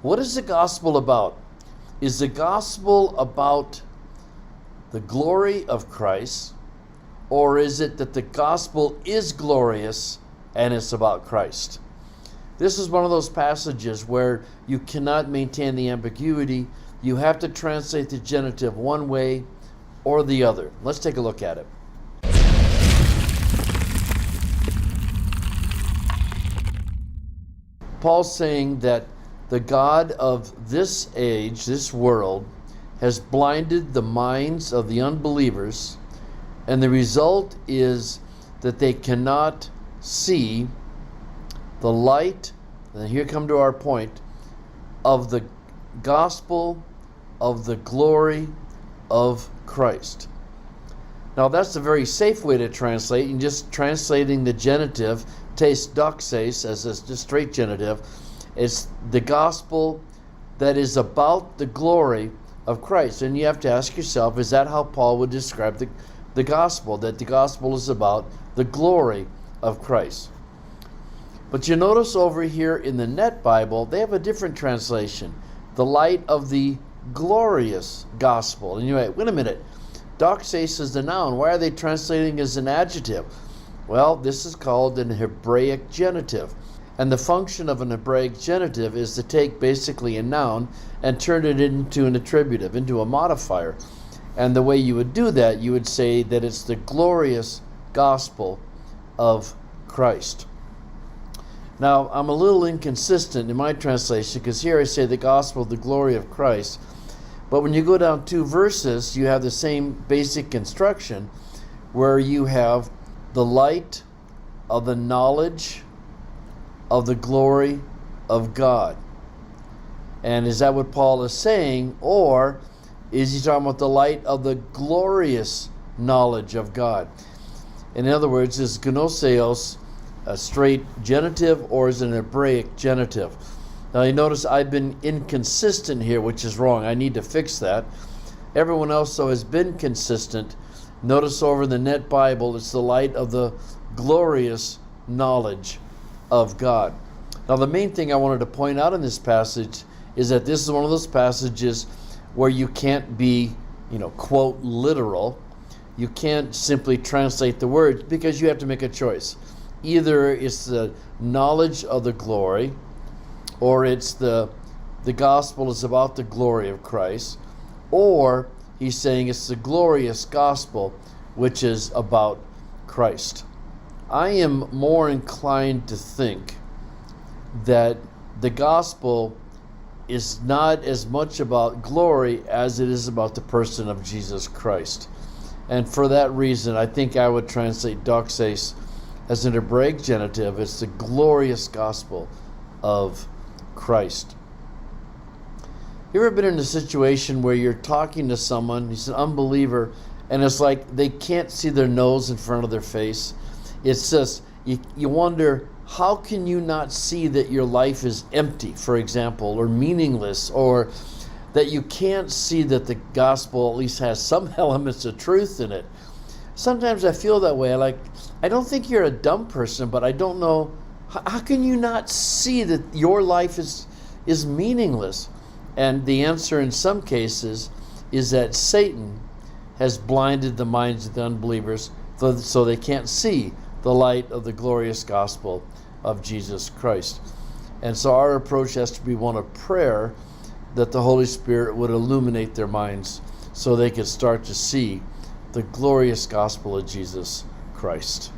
What is the gospel about? Is the gospel about the glory of Christ, or is it that the gospel is glorious and it's about Christ? This is one of those passages where you cannot maintain the ambiguity. You have to translate the genitive one way or the other. Let's take a look at it. Paul's saying that the God of this age, this world, has blinded the minds of the unbelievers, and the result is that they cannot see the light, and here come to our point, of the gospel of the glory of Christ. Now that's a very safe way to translate, and just translating the genitive, tes doxes, as a just straight genitive, is the gospel that is about the glory of Christ. And you have to ask yourself, is that how Paul would describe the gospel, that the gospel is about the glory of Christ? But you notice over here in the Net Bible, they have a different translation, the light of the glorious gospel. And you're like, wait a minute, doxes is the noun. Why are they translating as an adjective? Well, this is called an Hebraic genitive. And the function of an Hebraic genitive is to take basically a noun and turn it into an attributive, into a modifier. And the way you would do that, you would say that it's the glorious gospel of Christ. Now, I'm a little inconsistent in my translation, because here I say the gospel of the glory of Christ. But when you go down 2 verses, you have the same basic instruction, where you have the light of the knowledge of the glory of God. And is that what Paul is saying? Or is he talking about the light of the glorious knowledge of God? In other words, is gnoseos a straight genitive, or is it an Hebraic genitive? Now you notice I've been inconsistent here, which is wrong. I need to fix that. Everyone else, though, has been consistent. Notice over in the Net Bible, it's the light of the glorious knowledge of God. Now the main thing I wanted to point out in this passage is that this is one of those passages where you can't be, quote, literal. You can't simply translate the words, because you have to make a choice. Either it's the knowledge of the glory, or it's the gospel is about the glory of Christ, or he's saying it's the glorious gospel, which is about Christ. I am more inclined to think that the gospel is not as much about glory as it is about the person of Jesus Christ. And for that reason, I think I would translate doxes as an Hebraic genitive. It's the glorious gospel of Christ. You ever been in a situation where you're talking to someone, he's an unbeliever, and it's like they can't see their nose in front of their face? It's just, you wonder, how can you not see that your life is empty, for example, or meaningless, or that you can't see that the gospel at least has some elements of truth in it? Sometimes I feel that way. I don't think you're a dumb person, but I don't know, how can you not see that your life is meaningless? And the answer in some cases is that Satan has blinded the minds of the unbelievers so they can't see the light of the glorious gospel of Jesus Christ. And so our approach has to be one of prayer, that the Holy Spirit would illuminate their minds so they could start to see the glorious gospel of Jesus Christ.